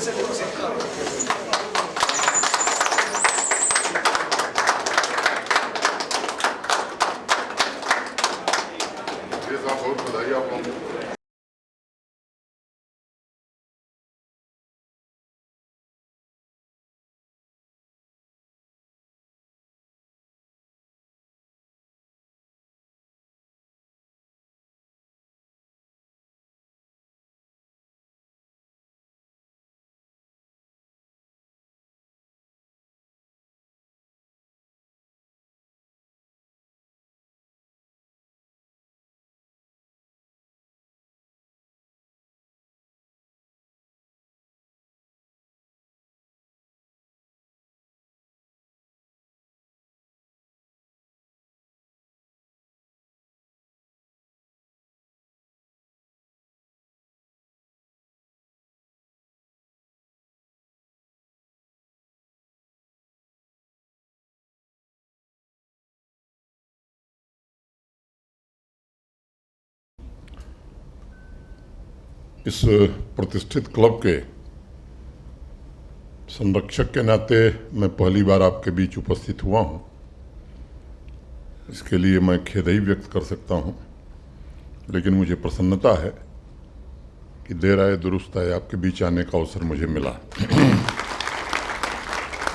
बहुत बधाई आप लोगों को। इस प्रतिष्ठित क्लब के संरक्षक के नाते मैं पहली बार आपके बीच उपस्थित हुआ हूं। इसके लिए मैं खेद ही व्यक्त कर सकता हूं, लेकिन मुझे प्रसन्नता है कि देर आए दुरुस्त आए आपके बीच आने का अवसर मुझे मिला।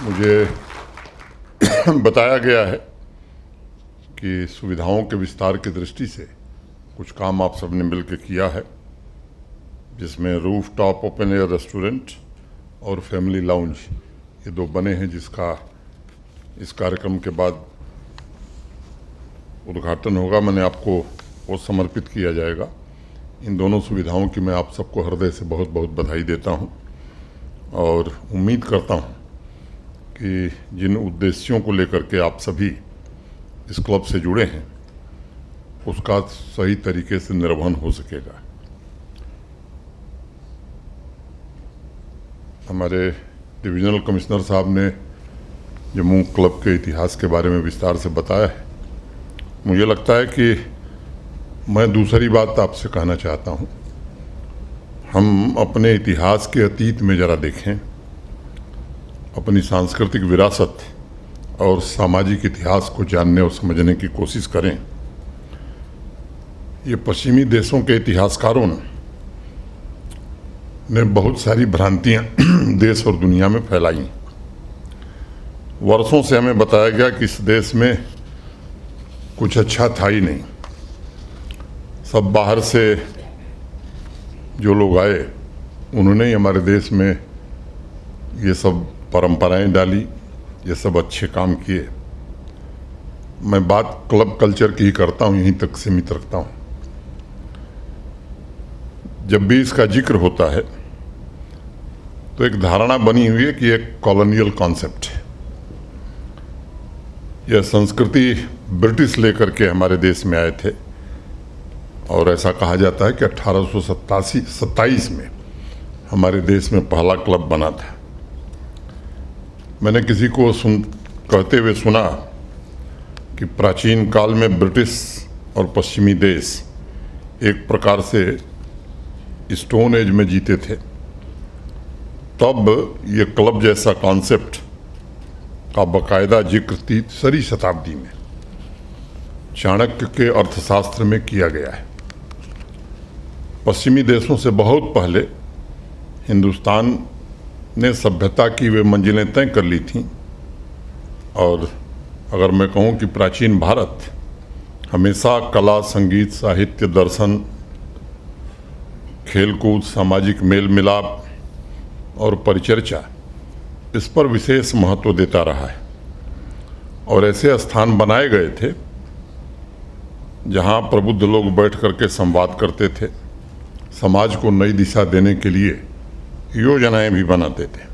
मुझे बताया गया है कि सुविधाओं के विस्तार की दृष्टि से कुछ काम आप सबने मिलकर किया है, जिसमें roof top open air restaurant और फैमिली लाउंज ये दो बने हैं, जिसका इस कार्यक्रम के बाद उद्घाटन होगा। मैंने आपको वो समर्पित किया जाएगा। इन दोनों सुविधाओं की मैं आप सबको हृदय से बहुत बहुत बधाई देता हूं और उम्मीद करता हूं कि जिन उद्देश्यों को लेकर के आप सभी इस क्लब से जुड़े हैं उसका सही तरीके से निर्वहन हो सकेगा। हमारे डिविजनल कमिश्नर साहब ने जम्मू क्लब के इतिहास के बारे में विस्तार से बताया है। मुझे लगता है कि मैं दूसरी बात आपसे कहना चाहता हूं। हम अपने इतिहास के अतीत में ज़रा देखें, अपनी सांस्कृतिक विरासत और सामाजिक इतिहास को जानने और समझने की कोशिश करें। ये पश्चिमी देशों के इतिहासकारों ने बहुत सारी भ्रांतियां देश और दुनिया में फैलाई। वर्षों से हमें बताया गया कि इस देश में कुछ अच्छा था ही नहीं। सब बाहर से जो लोग आए उन्होंने ही हमारे देश में ये सब परंपराएं डाली, ये सब अच्छे काम किए। मैं बात क्लब कल्चर की ही करता हूँ, यहीं तक सीमित रखता हूँ। जब भी इसका जिक्र होता है तो एक धारणा बनी हुई है कि एक कॉलोनियल कॉन्सेप्ट है। यह संस्कृति ब्रिटिश लेकर के हमारे देश में आए थे और ऐसा कहा जाता है कि 1827 में हमारे देश में पहला क्लब बना था। मैंने किसी को कहते हुए सुना कि प्राचीन काल में ब्रिटिश और पश्चिमी देश एक प्रकार से स्टोन एज में जीते थे। तब ये क्लब जैसा कॉन्सेप्ट का बाकायदा जिक्र 3वीं शताब्दी में चाणक्य के अर्थशास्त्र में किया गया है। पश्चिमी देशों से बहुत पहले हिंदुस्तान ने सभ्यता की वे मंजिलें तय कर ली थीं, और अगर मैं कहूँ कि प्राचीन भारत हमेशा कला, संगीत, साहित्य, दर्शन, खेलकूद, सामाजिक मेल मिलाप और परिचर्चा इस पर विशेष महत्व देता रहा है। और ऐसे स्थान बनाए गए थे जहाँ प्रबुद्ध लोग बैठ करके संवाद करते थे, समाज को नई दिशा देने के लिए योजनाएं भी बनाते थे।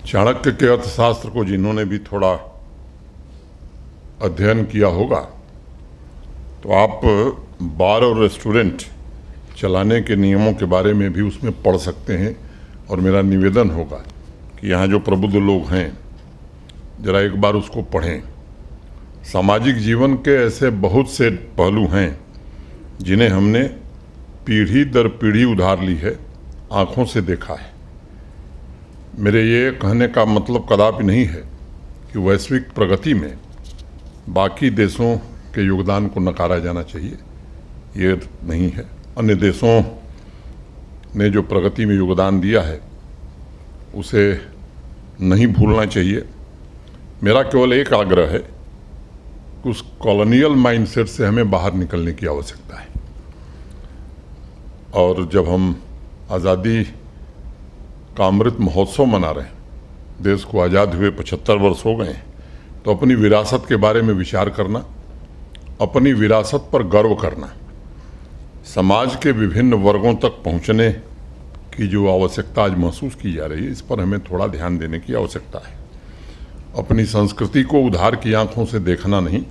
चाणक्य के अर्थशास्त्र को जिन्होंने भी थोड़ा अध्ययन किया होगा तो आप बार और रेस्टोरेंट चलाने के नियमों के बारे में भी उसमें पढ़ सकते हैं। और मेरा निवेदन होगा कि यहाँ जो प्रबुद्ध लोग हैं जरा एक बार उसको पढ़ें। सामाजिक जीवन के ऐसे बहुत से पहलू हैं जिन्हें हमने पीढ़ी दर पीढ़ी उधार ली है, आँखों से देखा है। मेरे ये कहने का मतलब कदापि नहीं है कि वैश्विक प्रगति में बाकी देशों के योगदान को नकारा जाना चाहिए, ये नहीं है। अन्य देशों ने जो प्रगति में योगदान दिया है उसे नहीं भूलना चाहिए। मेरा केवल एक आग्रह है कि उस कॉलोनियल माइंडसेट से हमें बाहर निकलने की आवश्यकता है। और जब हम आज़ादी का अमृत महोत्सव मना रहे हैं, देश को आज़ाद हुए 75 वर्ष हो गए हैं, तो अपनी विरासत के बारे में विचार करना, अपनी विरासत पर गर्व करना, समाज के विभिन्न वर्गों तक पहुंचने की जो आवश्यकता आज महसूस की जा रही है, इस पर हमें थोड़ा ध्यान देने की आवश्यकता है। अपनी संस्कृति को उधार की आंखों से देखना नहीं,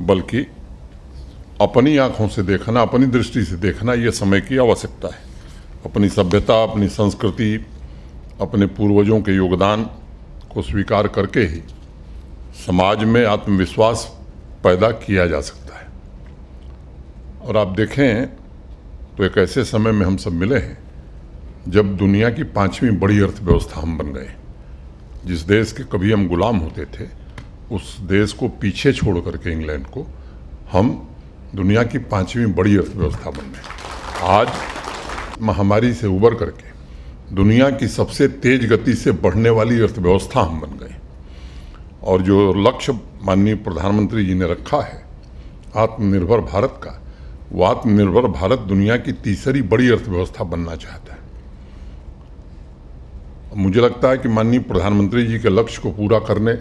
बल्कि अपनी आंखों से देखना, अपनी दृष्टि से देखना, यह समय की आवश्यकता है। अपनी सभ्यता, अपनी संस्कृति, अपने पूर्वजों के योगदान को स्वीकार करके ही समाज में आत्मविश्वास पैदा किया जा सकता है। और आप देखें तो एक ऐसे समय में हम सब मिले हैं जब दुनिया की 5वीं बड़ी अर्थव्यवस्था हम बन गए। जिस देश के कभी हम गुलाम होते थे, उस देश को पीछे छोड़ करके, इंग्लैंड को, हम दुनिया की 5वीं बड़ी अर्थव्यवस्था बन गए। आज महामारी से उबर करके दुनिया की सबसे तेज गति से बढ़ने वाली अर्थव्यवस्था हम बन गए। और जो लक्ष्य माननीय प्रधानमंत्री जी ने रखा है आत्मनिर्भर भारत का, वो आत्मनिर्भर भारत दुनिया की तीसरी बड़ी अर्थव्यवस्था बनना चाहता है। मुझे लगता है कि माननीय प्रधानमंत्री जी के लक्ष्य को पूरा करने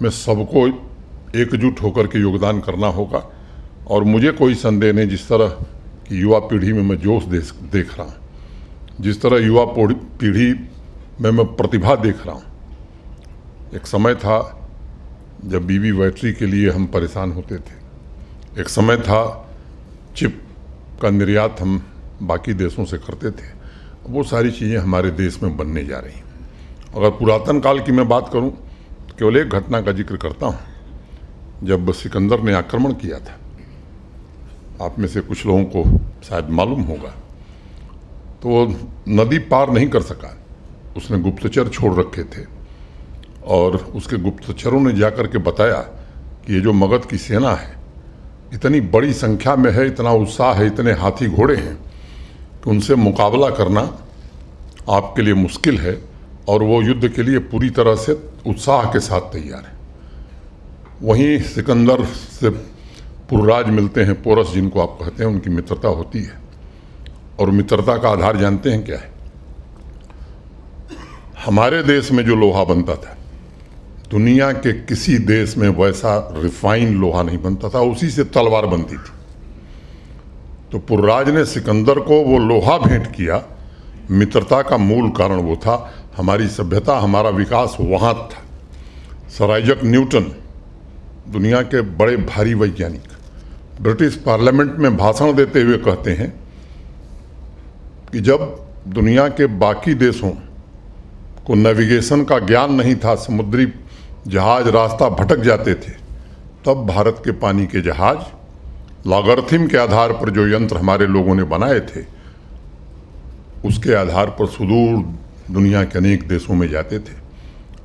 में सबको एकजुट होकर के योगदान करना होगा। और मुझे कोई संदेह नहीं, जिस तरह की युवा पीढ़ी में मैं जोश देख रहा हूँ, जिस तरह युवा पीढ़ी में मैं प्रतिभा देख रहा हूँ। एक समय था जब बीबी बैटरी के लिए हम परेशान होते थे, एक समय था चिप का निर्यात हम बाकी देशों से करते थे। वो सारी चीज़ें हमारे देश में बनने जा रही हैं। अगर पुरातन काल की मैं बात करूं तो केवल एक घटना का जिक्र करता हूं। जब सिकंदर ने आक्रमण किया था, आप में से कुछ लोगों को शायद मालूम होगा, तो वो नदी पार नहीं कर सका। उसने गुप्तचर छोड़ रखे थे और उसके गुप्तचरों ने जाकर के बताया कि ये जो मगध की सेना है इतनी बड़ी संख्या में है, इतना उत्साह है, इतने हाथी घोड़े हैं कि उनसे मुकाबला करना आपके लिए मुश्किल है। और वो युद्ध के लिए पूरी तरह से उत्साह के साथ तैयार है। वहीं सिकंदर से पुरराज मिलते हैं, पोरस जिनको आप कहते हैं, उनकी मित्रता होती है। और मित्रता का आधार जानते हैं क्या है? हमारे देश में जो लोहा बनता था, दुनिया के किसी देश में वैसा रिफाइन लोहा नहीं बनता था, उसी से तलवार बनती थी। तो पुरराज ने सिकंदर को वो लोहा भेंट किया। मित्रता का मूल कारण वो था, हमारी सभ्यता, हमारा विकास वहाँ था। सर आइजक न्यूटन, दुनिया के बड़े भारी वैज्ञानिक, ब्रिटिश पार्लियामेंट में भाषण देते हुए कहते हैं कि जब दुनिया के बाकी देशों को नेविगेशन का ज्ञान नहीं था, समुद्री जहाज रास्ता भटक जाते थे, तब भारत के पानी के जहाज लॉगरिथम के आधार पर जो यंत्र हमारे लोगों ने बनाए थे, उसके आधार पर सुदूर दुनिया के अनेक देशों में जाते थे।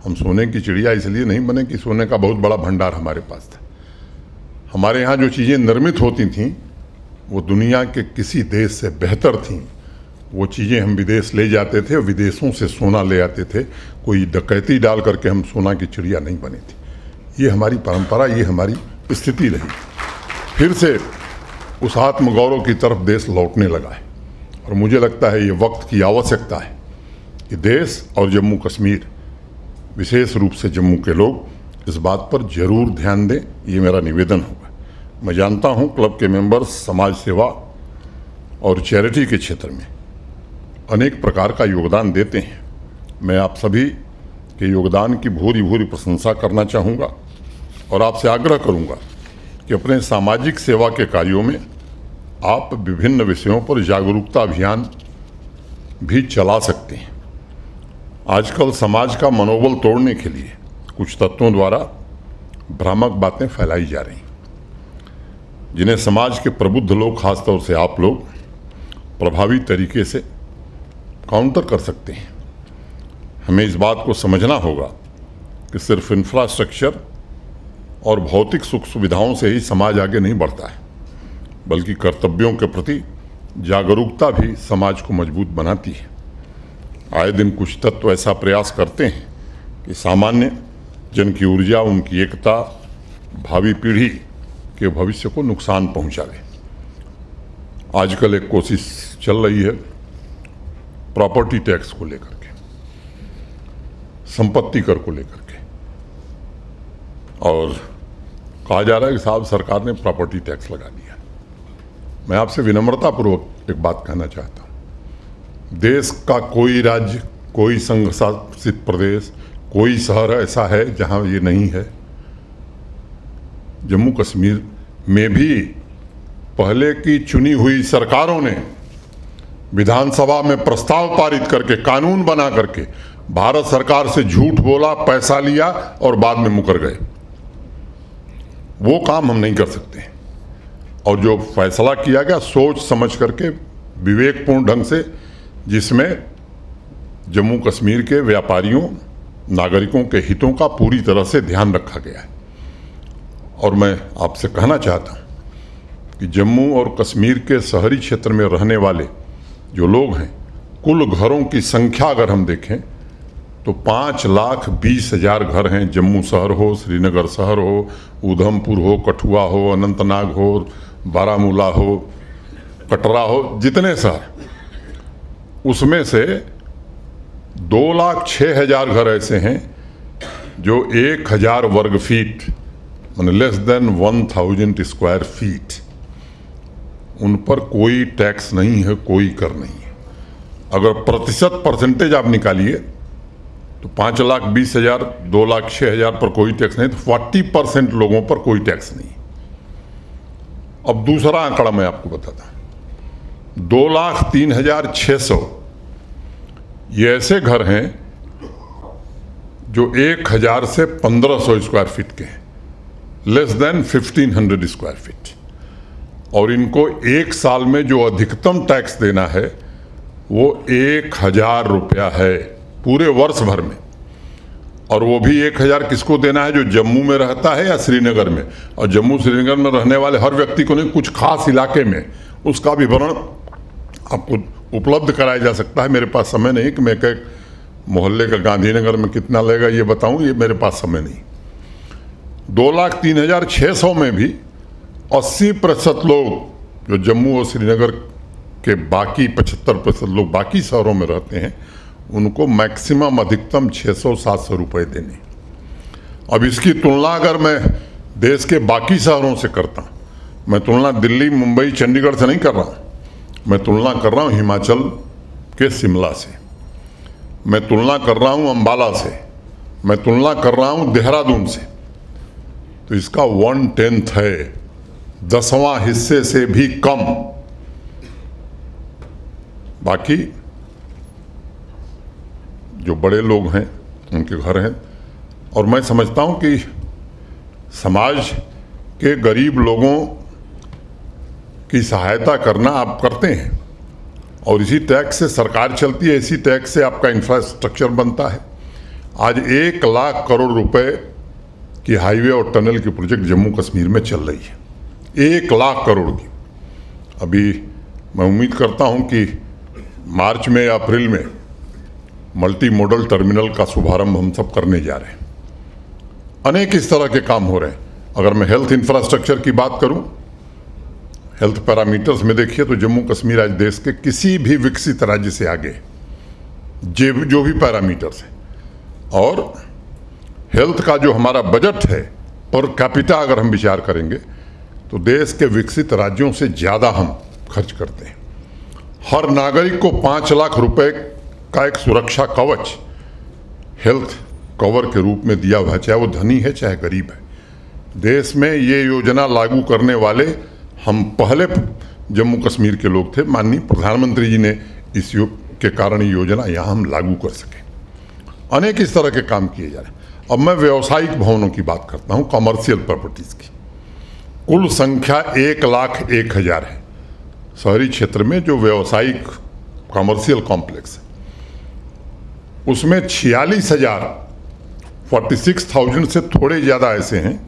हम सोने की चिड़िया इसलिए नहीं बने कि सोने का बहुत बड़ा भंडार हमारे पास था। हमारे यहाँ जो चीज़ें निर्मित होती थीं वो दुनिया के किसी देश से बेहतर थीं। वो चीज़ें हम विदेश ले जाते थे, विदेशों से सोना ले आते थे। कोई डकैती डाल करके हम सोना की चिड़िया नहीं बने थी। ये हमारी परंपरा, ये हमारी स्थिति रही। फिर से उस आत्मगौरव की तरफ देश लौटने लगा है। और मुझे लगता है ये वक्त की आवश्यकता है कि देश और जम्मू कश्मीर, विशेष रूप से जम्मू के लोग इस बात पर जरूर ध्यान दें। ये मेरा निवेदन होगा। मैं जानता हूँ क्लब के मेंबर्स समाज सेवा और चैरिटी के क्षेत्र में अनेक प्रकार का योगदान देते हैं। मैं आप सभी के योगदान की भूरी भूरी प्रशंसा करना चाहूँगा और आपसे आग्रह करूँगा कि अपने सामाजिक सेवा के कार्यों में आप विभिन्न विषयों पर जागरूकता अभियान भी चला सकते हैं। आजकल समाज का मनोबल तोड़ने के लिए कुछ तत्वों द्वारा भ्रामक बातें फैलाई जा रही, जिन्हें समाज के प्रबुद्ध लोग, खासतौर से आप लोग, प्रभावी तरीके से काउंटर कर सकते हैं। हमें इस बात को समझना होगा कि सिर्फ इंफ्रास्ट्रक्चर और भौतिक सुख सुविधाओं से ही समाज आगे नहीं बढ़ता है, बल्कि कर्तव्यों के प्रति जागरूकता भी समाज को मजबूत बनाती है। आए दिन कुछ तत्व ऐसा प्रयास करते हैं कि सामान्य जन की ऊर्जा, उनकी एकता भावी पीढ़ी के भविष्य को नुकसान पहुंचावे। आजकल एक कोशिश चल रही है प्रॉपर्टी टैक्स को लेकर के, संपत्ति कर को लेकर के, और कहा जा रहा है कि साहब सरकार ने प्रॉपर्टी टैक्स लगा दिया। मैं आपसे विनम्रतापूर्वक एक बात कहना चाहता हूं, देश का कोई राज्य, कोई संघ शासित प्रदेश, कोई शहर ऐसा है जहां ये नहीं है। जम्मू कश्मीर में भी पहले की चुनी हुई सरकारों ने विधानसभा में प्रस्ताव पारित करके, कानून बना करके भारत सरकार से झूठ बोला, पैसा लिया और बाद में मुकर गए। वो काम हम नहीं कर सकते। और जो फैसला किया गया सोच समझ करके, विवेकपूर्ण ढंग से, जिसमें जम्मू कश्मीर के व्यापारियों, नागरिकों के हितों का पूरी तरह से ध्यान रखा गया है। और मैं आपसे कहना चाहता हूं कि जम्मू और कश्मीर के शहरी क्षेत्र में रहने वाले जो लोग हैं, कुल घरों की संख्या अगर हम देखें तो 5,20,000 घर हैं। जम्मू शहर हो, श्रीनगर शहर हो, उधमपुर हो, कठुआ हो, अनंतनाग हो, बारामूला हो, कटरा हो, जितने शहर, उसमें से 2,06,000 घर ऐसे हैं जो 1,000 वर्ग फीट, माने लेस देन 1,000 स्क्वायर फीट, उन पर कोई टैक्स नहीं है, कोई कर नहीं है। अगर परसेंटेज आप निकालिए तो 5,20,000, 2,06,000 पर कोई टैक्स नहीं, तो 40% लोगों पर कोई टैक्स नहीं। अब दूसरा आंकड़ा मैं आपको बताता हूं, 2,03,600 ये ऐसे घर हैं जो 1,000 से 1,500 स्क्वायर फीट के हैं, लेस देन 1,500 स्क्वायर फीट। और इनको एक साल में जो अधिकतम टैक्स देना है वो 1,000 रुपया है पूरे वर्ष भर में। और वो भी 1,000 किसको देना है? जो जम्मू में रहता है या श्रीनगर में। और जम्मू श्रीनगर में रहने वाले हर व्यक्ति को नहीं, कुछ खास इलाके में उसका विवरण आपको उपलब्ध कराया जा सकता है। मेरे पास समय नहीं कि मैं एक मोहल्ले का गांधीनगर में कितना लगेगा ये बताऊं, ये मेरे पास समय नहीं। 2,03,600 में भी 80% लोग जो जम्मू और श्रीनगर के बाकी 75% लोग बाकी शहरों में रहते हैं, उनको मैक्सिमम अधिकतम 600-700 रुपये देने। अब इसकी तुलना अगर मैं देश के बाकी शहरों से करता हूँ, मैं तुलना दिल्ली, मुंबई, चंडीगढ़ से नहीं कर रहा हूँ, मैं तुलना कर रहा हूँ हिमाचल के शिमला से, मैं तुलना कर रहा हूँ अंबाला से, मैं तुलना कर रहा हूँ देहरादून से, तो इसका 1/10 है, 10वां हिस्से से भी कम। बाकी जो बड़े लोग हैं उनके घर हैं। और मैं समझता हूं कि समाज के गरीब लोगों की सहायता करना आप करते हैं, और इसी टैक्स से सरकार चलती है, इसी टैक्स से आपका इंफ्रास्ट्रक्चर बनता है। आज 1 लाख करोड़ रुपए की हाईवे और टनल की प्रोजेक्ट जम्मू कश्मीर में चल रही है, 1 लाख करोड़ की। अभी मैं उम्मीद करता हूं कि मार्च में या अप्रैल में मल्टी मॉडल टर्मिनल का शुभारंभ हम सब करने जा रहे हैं। अनेक इस तरह के काम हो रहे हैं। अगर मैं हेल्थ इंफ्रास्ट्रक्चर की बात करूं, हेल्थ पैरामीटर्स में देखिए तो जम्मू कश्मीर आज देश के किसी भी विकसित राज्य से आगे जो भी पैरामीटर्स हैं। और हेल्थ का जो हमारा बजट है पर कैपिटा अगर हम विचार करेंगे तो देश के विकसित राज्यों से ज़्यादा हम खर्च करते हैं। हर नागरिक को 5 लाख रुपए का एक सुरक्षा कवच हेल्थ कवर के रूप में दिया हुआ है, चाहे वो धनी है चाहे गरीब है। देश में ये योजना लागू करने वाले हम पहले जम्मू कश्मीर के लोग थे। माननीय प्रधानमंत्री जी ने इस के कारण ये योजना यहाँ हम लागू कर सके। अनेक इस तरह के काम किए जा रहे हैं। अब मैं व्यावसायिक भवनों की बात करता हूँ, कमर्शियल प्रॉपर्टीज़ की। कुल संख्या 1,01,000 है शहरी क्षेत्र में जो व्यावसायिक कमर्शियल कॉम्प्लेक्स है। उसमें 46,000 से थोड़े ज़्यादा ऐसे हैं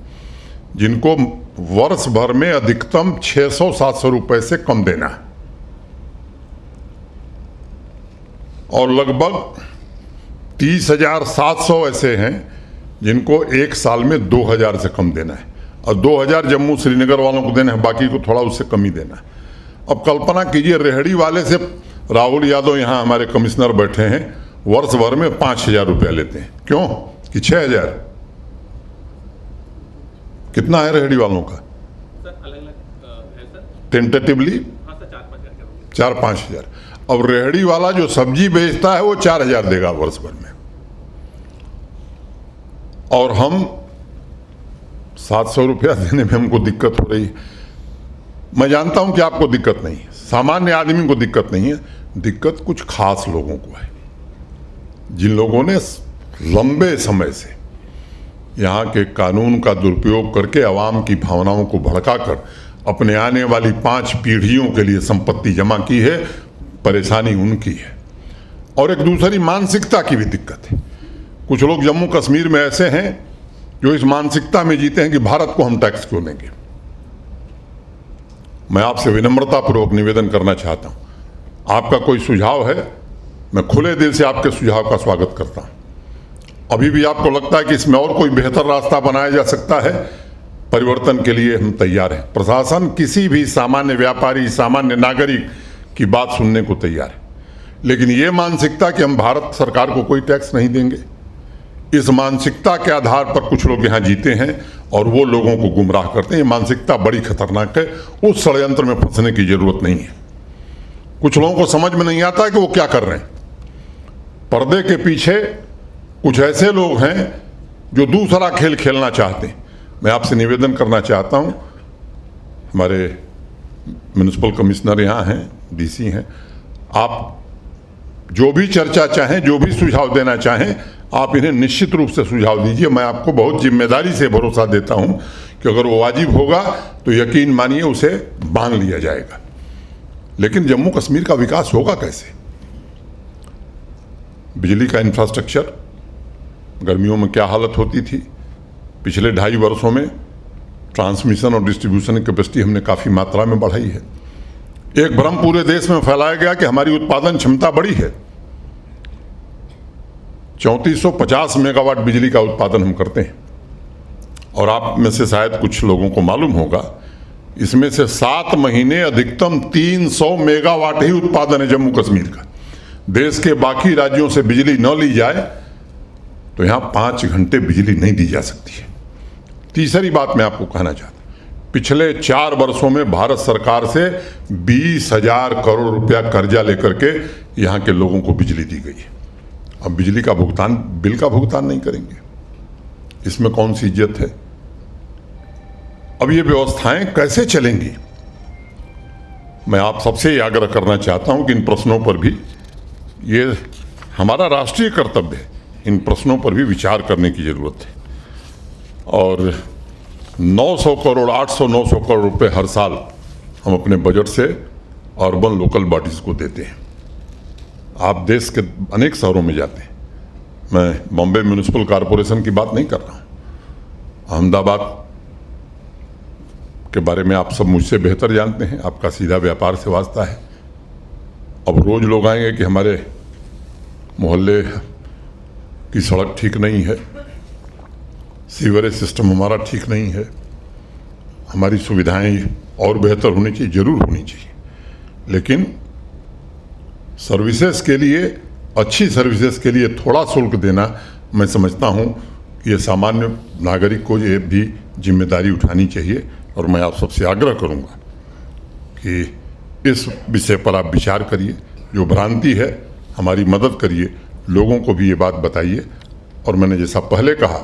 जिनको वर्ष भर में अधिकतम 600-700 रुपए से कम देना है, और लगभग 30,700 ऐसे हैं जिनको एक साल में 2,000 से कम देना है, और 2,000 जम्मू श्रीनगर वालों को देना है, बाकी को थोड़ा उससे कम ही देना है। अब कल्पना कीजिए, रेहड़ी वाले से राहुल यादव यहाँ हमारे कमिश्नर बैठे हैं, वर्ष भर में 5,000 रुपया लेते हैं। क्यों कि 6,000? कितना है रेहड़ी वालों का? सर अलग-अलग है सर। टेंटेटिवली 4-5 हज़ार। अब रेहड़ी वाला जो सब्जी बेचता है वो 4,000 देगा वर्ष भर में, और हम 700 रुपया देने में हमको दिक्कत हो रही है। मैं जानता हूं कि आपको दिक्कत नहीं है, सामान्य आदमी को दिक्कत नहीं है, दिक्कत कुछ खास लोगों को है, जिन लोगों ने लंबे समय से यहाँ के कानून का दुरुपयोग करके आवाम की भावनाओं को भड़काकर अपने आने वाली 5 पीढ़ियों के लिए संपत्ति जमा की है। परेशानी उनकी है, और एक दूसरी मानसिकता की भी दिक्कत है। कुछ लोग जम्मू कश्मीर में ऐसे हैं जो इस मानसिकता में जीते हैं कि भारत को हम टैक्स क्यों देंगे। मैं आपसे विनम्रतापूर्वक निवेदन करना चाहता हूं, आपका कोई सुझाव है, मैं खुले दिल से आपके सुझाव का स्वागत करता हूं। अभी भी आपको लगता है कि इसमें और कोई बेहतर रास्ता बनाया जा सकता है, परिवर्तन के लिए हम तैयार हैं। प्रशासन किसी भी सामान्य व्यापारी, सामान्य नागरिक की बात सुनने को तैयार है, लेकिन ये मानसिकता कि हम भारत सरकार को कोई टैक्स नहीं देंगे, इस मानसिकता के आधार पर कुछ लोग यहाँ जीते हैं और वो लोगों को गुमराह करते हैं। ये मानसिकता बड़ी खतरनाक है, उस षड्यंत्र में फंसने की जरूरत नहीं है। कुछ लोगों को समझ में नहीं आता है कि वो क्या कर रहे हैं। पर्दे के पीछे कुछ ऐसे लोग हैं जो दूसरा खेल खेलना चाहते हैं। मैं आपसे निवेदन करना चाहता हूं, हमारे म्युनिसिपल कमिश्नर यहाँ हैं, डीसी हैं, आप जो भी चर्चा चाहें, जो भी सुझाव देना चाहें, आप इन्हें निश्चित रूप से सुझाव दीजिए। मैं आपको बहुत जिम्मेदारी से भरोसा देता हूं कि अगर वो वाजिब होगा तो यकीन मानिए उसे बांध लिया जाएगा। लेकिन जम्मू कश्मीर का विकास होगा कैसे? बिजली का इंफ्रास्ट्रक्चर, गर्मियों में क्या हालत होती थी, पिछले 2.5 वर्षों में ट्रांसमिशन और डिस्ट्रीब्यूशन की कैपेसिटी हमने काफ़ी मात्रा में बढ़ाई है। एक भ्रम पूरे देश में फैलाया गया कि हमारी उत्पादन क्षमता बड़ी है। 3450 मेगावाट बिजली का उत्पादन हम करते हैं, और आप में से शायद कुछ लोगों को मालूम होगा, इसमें से 7 महीने अधिकतम 300 मेगावाट ही उत्पादन है जम्मू कश्मीर का। देश के बाकी राज्यों से बिजली न ली जाए तो यहां 5 घंटे बिजली नहीं दी जा सकती है। तीसरी बात मैं आपको कहना चाहता हूं, पिछले 4 वर्षों में भारत सरकार से 20,000 करोड़ रुपया कर्जा लेकर के यहां के लोगों को बिजली दी गई है। अब बिजली का भुगतान, बिल का भुगतान नहीं करेंगे, इसमें कौन सी इज्जत है? अब ये व्यवस्थाएं कैसे चलेंगी? मैं आप सबसे आग्रह करना चाहता हूं कि इन प्रश्नों पर भी, ये हमारा राष्ट्रीय कर्तव्य है, इन प्रश्नों पर भी विचार करने की जरूरत है। और 900 करोड़ 800-900 करोड़ रुपए हर साल हम अपने बजट से अर्बन लोकल बॉडीज को देते हैं। आप देश के अनेक शहरों में जाते हैं, मैं बॉम्बे म्युनिसिपल कॉरपोरेशन की बात नहीं कर रहा हूं, अहमदाबाद के बारे में आप सब मुझसे बेहतर जानते हैं, आपका सीधा व्यापार से वास्ता है। अब रोज लोग आएंगे कि हमारे मोहल्ले की सड़क ठीक नहीं है, सीवरेज सिस्टम हमारा ठीक नहीं है, हमारी सुविधाएं और बेहतर होनी चाहिए, जरूर होनी चाहिए, लेकिन सर्विसेज के लिए, अच्छी सर्विसेज के लिए थोड़ा शुल्क देना, मैं समझता हूं कि ये सामान्य नागरिक को ये भी जिम्मेदारी उठानी चाहिए। और मैं आप सबसे आग्रह करूंगा कि इस विषय पर आप विचार करिए, जो भ्रांति है हमारी मदद करिए, लोगों को भी ये बात बताइए। और मैंने जैसा पहले कहा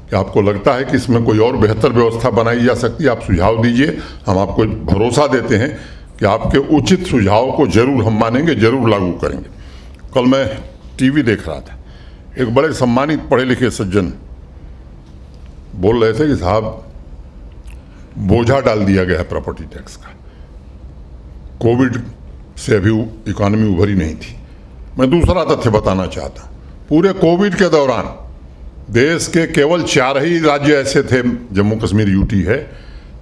कि आपको लगता है कि इसमें कोई और बेहतर व्यवस्था बनाई जा सकती है, आप सुझाव दीजिए, हम आपको भरोसा देते हैं कि आपके उचित सुझाव को जरूर हम मानेंगे, जरूर लागू करेंगे। कल मैं टीवी देख रहा था, एक बड़े सम्मानित पढ़े लिखे सज्जन बोल रहे थे कि साहब बोझा डाल दिया गया है प्रॉपर्टी टैक्स का, कोविड से अभी इकॉनमी उभरी नहीं थी। मैं दूसरा तथ्य बताना चाहता हूँ, पूरे कोविड के दौरान देश के केवल 4 ही राज्य ऐसे थे, जम्मू कश्मीर यूटी है,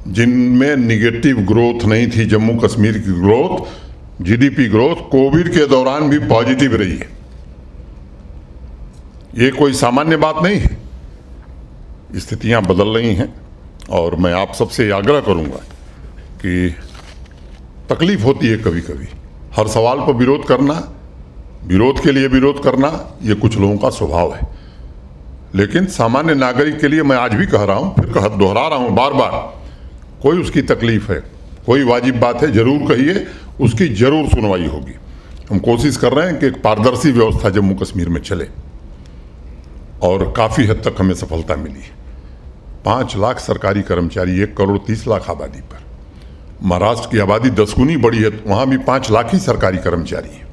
जिनमें निगेटिव ग्रोथ नहीं थी। जम्मू कश्मीर की ग्रोथ, जीडीपी ग्रोथ कोविड के दौरान भी पॉजिटिव रही है। ये कोई सामान्य बात नहीं है। स्थितियां बदल रही हैं और मैं आप सबसे आग्रह करूंगा कि तकलीफ होती है कभी कभी, हर सवाल पर विरोध करना, विरोध के लिए विरोध करना, ये कुछ लोगों का स्वभाव है। लेकिन सामान्य नागरिक के लिए मैं आज भी कह रहा हूं, फिर दोहरा रहा हूं बार बार, कोई उसकी तकलीफ है, कोई वाजिब बात है, जरूर कहिए, उसकी जरूर सुनवाई होगी। हम कोशिश कर रहे हैं कि एक पारदर्शी व्यवस्था जम्मू कश्मीर में चले और काफ़ी हद तक हमें सफलता मिली है। 5 लाख सरकारी कर्मचारी 1 करोड़ 30 लाख आबादी पर। महाराष्ट्र की आबादी 10 गुनी बड़ी है, वहां भी 5 लाख ही सरकारी कर्मचारी हैं।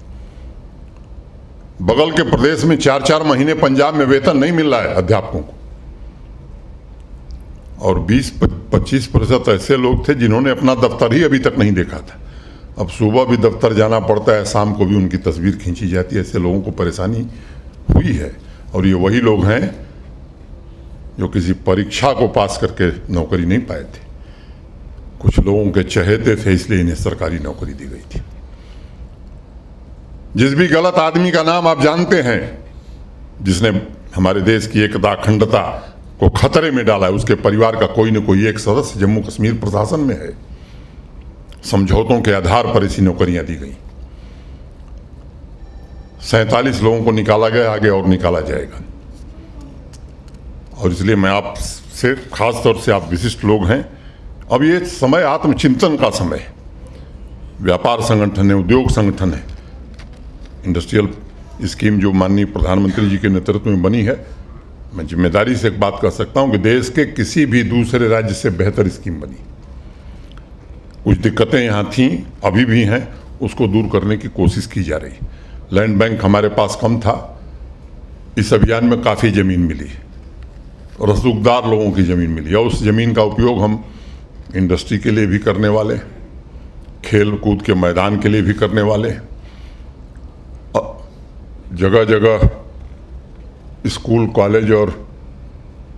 बगल के प्रदेश में 4-4 महीने पंजाब में वेतन नहीं मिल रहा है अध्यापकों को, और 20-25% ऐसे लोग थे जिन्होंने अपना दफ्तर ही अभी तक नहीं देखा था। अब सुबह भी दफ्तर जाना पड़ता है, शाम को भी उनकी तस्वीर खींची जाती है। ऐसे लोगों को परेशानी हुई है, और ये वही लोग हैं जो किसी परीक्षा को पास करके नौकरी नहीं पाए थे। कुछ लोगों के चहेते थे, इसलिए इन्हें सरकारी नौकरी दी गई थी। जिस भी गलत आदमी का नाम आप जानते हैं, जिसने हमारे देश की एकता अखंडता को खतरे में डाला है, उसके परिवार का कोई न कोई एक सदस्य जम्मू कश्मीर प्रशासन में है। समझौतों के आधार पर ऐसी नौकरियां दी गई। 47 लोगों को निकाला गया, आगे और निकाला जाएगा। और इसलिए मैं आपसे, खास तौर से आप विशिष्ट लोग हैं, अब ये समय आत्मचिंतन का समय है। व्यापार संगठन है, उद्योग संगठन है, इंडस्ट्रियल स्कीम जो माननीय प्रधानमंत्री जी के नेतृत्व में बनी है, मैं जिम्मेदारी से एक बात कर सकता हूं कि देश के किसी भी दूसरे राज्य से बेहतर स्कीम बनी। कुछ दिक्कतें यहाँ थीं, अभी भी हैं, उसको दूर करने की कोशिश की जा रही। लैंड बैंक हमारे पास कम था, इस अभियान में काफ़ी ज़मीन मिली, रसूखदार लोगों की ज़मीन मिली, और उस ज़मीन का उपयोग हम इंडस्ट्री के लिए भी करने वाले, खेल कूद के मैदान के लिए भी करने वाले, जगह जगह स्कूल, कॉलेज और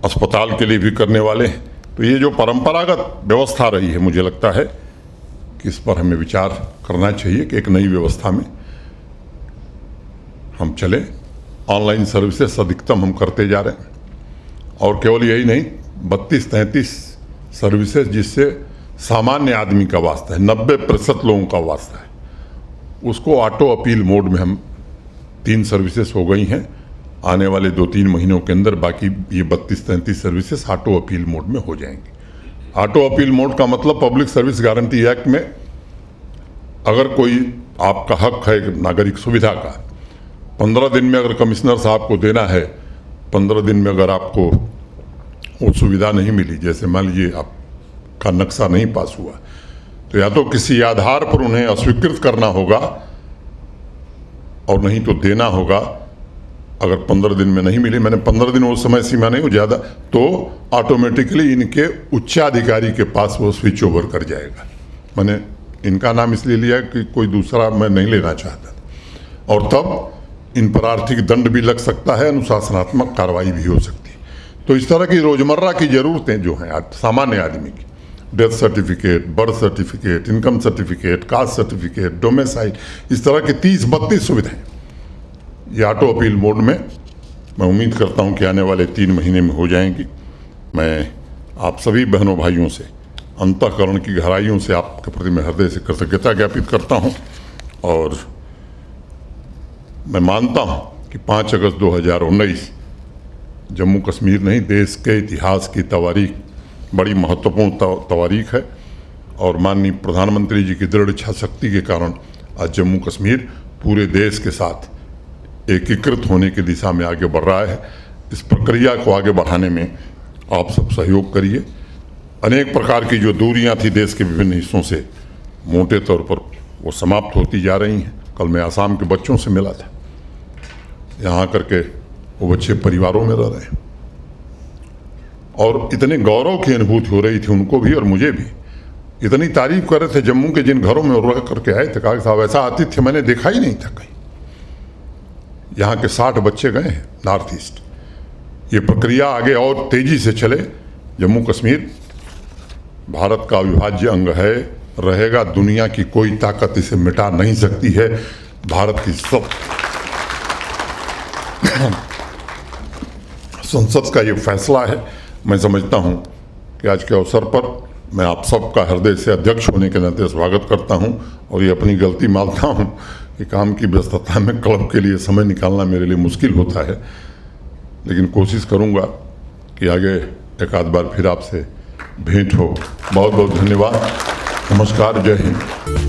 अस्पताल के लिए भी करने वाले। तो ये जो परंपरागत व्यवस्था रही है, मुझे लगता है कि इस पर हमें विचार करना चाहिए कि एक नई व्यवस्था में हम चले। ऑनलाइन सर्विसेज अधिकतम हम करते जा रहे हैं, और केवल यही नहीं, 32-33 सर्विसेज जिससे सामान्य आदमी का वास्ता है, 90% लोगों का वास्ता है, उसको ऑटो अपील मोड में हम 3 सर्विसेज हो गई हैं। आने वाले 2-3 महीनों के अंदर बाकी ये 32-33 सर्विसेज ऑटो अपील मोड में हो जाएंगी। ऑटो अपील मोड का मतलब पब्लिक सर्विस गारंटी एक्ट में अगर कोई आपका हक है नागरिक सुविधा का, 15 दिन में अगर कमिश्नर साहब को देना है, 15 दिन में अगर आपको वो सुविधा नहीं मिली, जैसे मान लीजिए आपका नक्शा नहीं पास हुआ, तो या तो किसी आधार पर उन्हें अस्वीकृत करना होगा और नहीं तो देना होगा। अगर 15 दिन में नहीं मिली, मैंने 15 दिन वो समय सीमा नहीं हो ज़्यादा, तो ऑटोमेटिकली इनके उच्चाधिकारी के पास वो स्विच ओवर कर जाएगा। मैंने इनका नाम इसलिए लिया कि कोई दूसरा मैं नहीं लेना चाहता, और तब इन पर आर्थिक दंड भी लग सकता है, अनुशासनात्मक कार्रवाई भी हो सकती है। तो इस तरह की रोजमर्रा की ज़रूरतें जो हैं सामान्य आदमी की, death certificate, birth certificate, income certificate, caste certificate, domicile, इस तरह की 30-32 सुविधाएं ये ऑटो अपील मोड में, मैं उम्मीद करता हूं कि आने वाले 3 महीने में हो जाएंगी। मैं आप सभी बहनों भाइयों से अंतःकरण की गहराइयों से आपके प्रति मैं हृदय से कृतज्ञता ज्ञापित करता हूं, और मैं मानता हूं कि 5 अगस्त 2019 जम्मू कश्मीर नहीं, देश के इतिहास की तवारीख बड़ी महत्वपूर्ण तवारीख है, और माननीय प्रधानमंत्री जी की दृढ़ इच्छा शक्ति के कारण आज जम्मू कश्मीर पूरे देश के साथ एकीकृत होने की दिशा में आगे बढ़ रहा है। इस प्रक्रिया को आगे बढ़ाने में आप सब सहयोग करिए। अनेक प्रकार की जो दूरियां थी देश के विभिन्न हिस्सों से, मोटे तौर पर वो समाप्त होती जा रही हैं। कल मैं आसाम के बच्चों से मिला था, यहाँ करके वो बच्चे परिवारों में रह रहे हैं, और इतने गौरव की अनुभूति हो रही थी उनको भी और मुझे भी। इतनी तारीफ कर रहे थे जम्मू के जिन घरों में रह करके आए थे, कहा साहब ऐसा आतिथ्य मैंने देखा ही नहीं था कहीं। यहाँ के 60 बच्चे गए हैं नॉर्थ ईस्ट। ये प्रक्रिया आगे और तेजी से चले। जम्मू कश्मीर भारत का अविभाज्य अंग है, रहेगा। दुनिया की कोई ताकत इसे मिटा नहीं सकती है। भारत की सब संसद का ये फैसला है। मैं समझता हूँ कि आज के अवसर पर मैं आप सबका हृदय से अध्यक्ष होने के नाते स्वागत करता हूँ और ये अपनी गलती मानता हूँ कि काम की व्यस्तता में क्लब के लिए समय निकालना मेरे लिए मुश्किल होता है, लेकिन कोशिश करूँगा कि आगे एक आध बार फिर आपसे भेंट हो। बहुत बहुत धन्यवाद। नमस्कार। जय हिंद।